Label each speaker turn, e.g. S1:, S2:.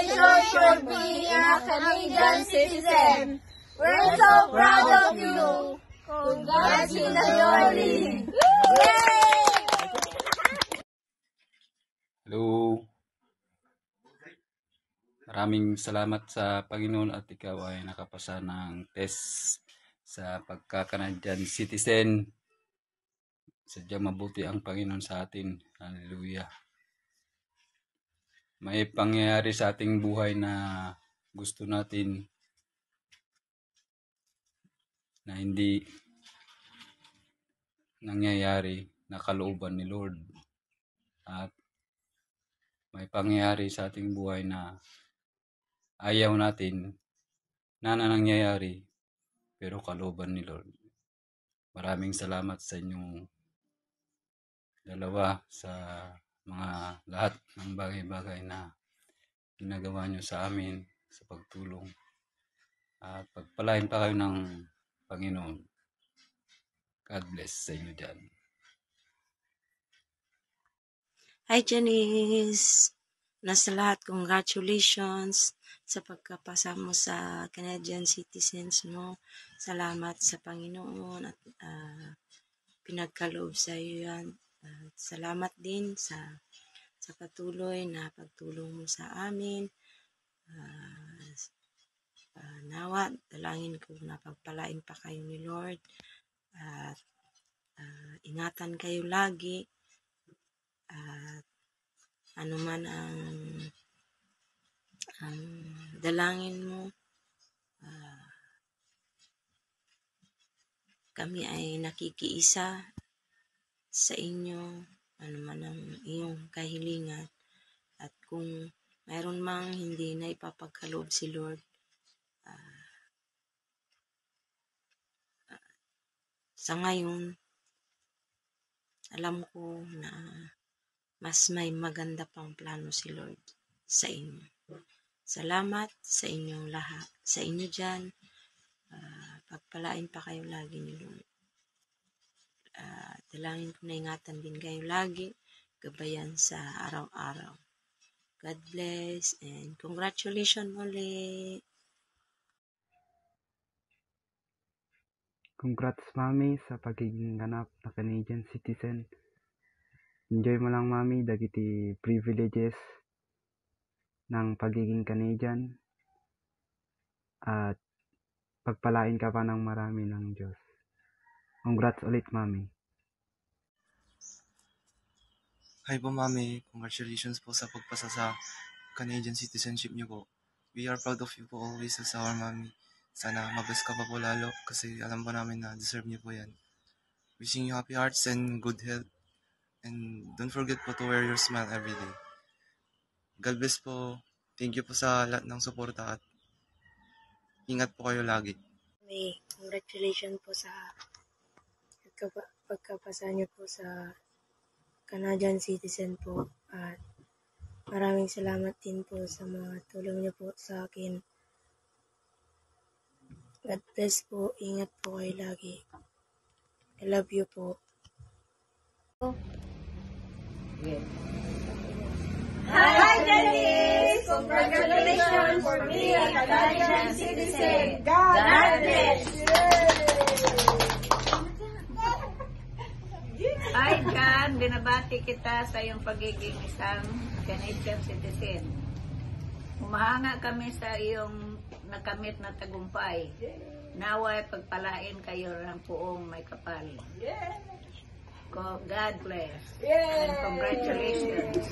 S1: Congratulations for being a Canadian citizen. We're so proud of you. Congratulations! Yay!
S2: Hello. Maraming salamat sa Panginoon at ikaw ay nakapasa ng test sa pagka-Canadian citizen. Sadyang mabuti ang Panginoon sa atin. Hallelujah. May pangyayari sa ating buhay na gusto natin na hindi nangyayari na kalooban ni Lord. At may pangyayari sa ating buhay na ayaw natin na nangyayari pero kalooban ni Lord. Maraming salamat sa inyong dalawa sa mga lahat ng bagay-bagay na ginagawa nyo sa amin sa pagtulong. At pagpalain pa kayo ng Panginoon. God bless sa inyo dyan.
S3: Hi Janice! Nasa lahat, congratulations sa pagkapasa mo sa Canadian citizens mo. Salamat sa Panginoon at pinagkaloob sa iyo yan. Salamat din sa patuloy na pagtulong mo sa amin. Nawa, dalangin ko na pagpalain pa kayo ni Lord. At ingatan kayo lagi. At ano man ang dalangin mo, kami ay nakikiisa sa inyo, ano man ang iyong kahilingan. At kung mayroon mang hindi na ipapagkaloob si Lord, sa ngayon, alam ko na mas may maganda pang plano si Lord sa inyo. Salamat sa inyong lahat. Sa inyo dyan, pagpalain pa kayo lagi ni Lord. Dalangin ko na ingatan din kayo lagi, gabayan sa araw-araw. God bless and congratulations ulit.
S4: Congrats, Mami, sa pagiging ganap na Canadian citizen. Enjoy mo lang, Mami, dagiti privileges ng pagiging Canadian. At pagpalain ka pa ng marami ng Diyos. Congrats ulit, Mami.
S5: Hi po, Mami. Congratulations po sa pagpasa sa Canadian citizenship niyo po. We are proud of you po always as our Mami. Sana mag-bless ka pa po lalo kasi alam po namin na deserve niyo po yan. Wishing you happy hearts and good health. And don't forget po to wear your smile every day. God bless po. Thank you po sa lahat ng suporta at ingat po kayo lagi.
S6: May congratulations po sa pagkapasa niyo po sa Canadian citizen po. At maraming salamat din po sa mga tulong niyo po sa akin. God bless po. Ingat po kayo lagi. I love you po.
S1: Hi, Dennis! Congratulations for being a Canadian citizen. God bless!
S7: Hi, Jan. Binabati kita sa iyong pagiging isang Canadian citizen. Humahanga kami sa iyong nakamit na tagumpay. Naway pagpalain kayo ng puong may kapal. God bless. And congratulations.